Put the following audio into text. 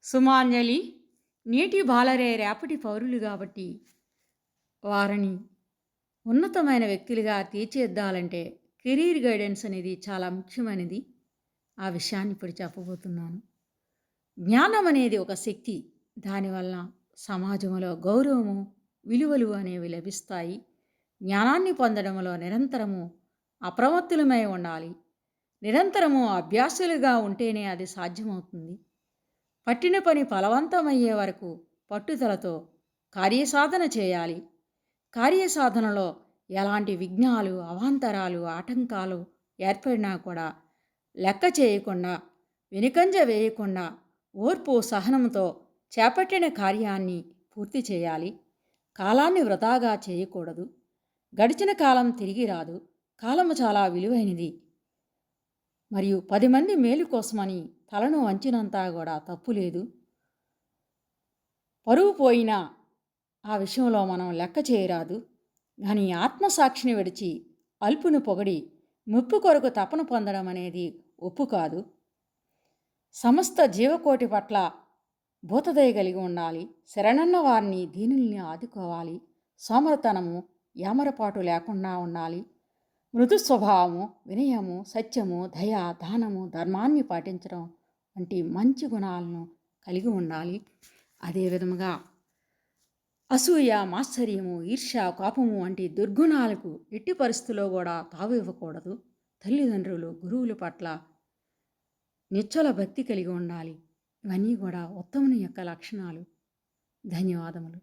సుమాంజలి నేటి బాలరే రేపటి పౌరులు కాబట్టి వారిని ఉన్నతమైన వ్యక్తులుగా తీర్చిదిద్దాలంటే కెరీర్ గైడెన్స్ అనేది చాలా ముఖ్యమైనది. ఆ విషయాన్ని ఇప్పుడు చెప్పబోతున్నాను. జ్ఞానం అనేది ఒక శక్తి. దానివల్ల సమాజంలో గౌరవము, విలువలు అనేవి లభిస్తాయి. జ్ఞానాన్ని పొందడంలో నిరంతరము అప్రమత్తులమై ఉండాలి. నిరంతరము అభ్యాసులుగా ఉంటేనే అది సాధ్యమవుతుంది. పట్టిన పని ఫలవంతమయ్యే వరకు పట్టుదలతో కార్యసాధన చేయాలి. కార్యసాధనలో ఎలాంటి విఘ్నాలు, అవాంతరాలు, ఆటంకాలు ఏర్పడినా కూడా లెక్క చేయకుండా, వెనుకంజ వేయకుండా, ఓర్పు సహనంతో చేపట్టిన కార్యాన్ని పూర్తి చేయాలి. కాలాన్ని వృధాగా చేయకూడదు. గడిచిన కాలం తిరిగి రాదు. కాలము చాలా విలువైనది. మరియు 10 మంది మేలు కోసమని తలను వంచినంతా కూడా తప్పు లేదు. పరువు పోయినా ఆ విషయంలో మనం లెక్క చేయరాదు. కానీ ఆత్మసాక్షిని విడిచి అల్పును పొగడి ముప్పు కొరకు తపన పొందడం అనేది ఒప్పు కాదు. సమస్త జీవకోటి పట్ల భూతదయ కలిగి ఉండాలి. శరణన్న వారిని దీనుల్ని ఆదుకోవాలి. సోమరతనము, యామరపాటు లేకుండా ఉండాలి. మృదు స్వభావము, వినయము, సత్యము, దయ, దానము, ధర్మాన్ని పాటించడం వంటి మంచి గుణాలను కలిగి ఉండాలి. అదేవిధముగా అసూయ, మాత్సర్యము, ఈర్ష్య, కోపము వంటి దుర్గుణాలకు ఎట్టి పరిస్థితుల్లో కూడా తావు ఇవ్వకూడదు. తల్లిదండ్రులు, గురువుల పట్ల నిశ్చల భక్తి కలిగి ఉండాలి. ఇవన్నీ కూడా ఉత్తముని యొక్క లక్షణాలు. ధన్యవాదములు.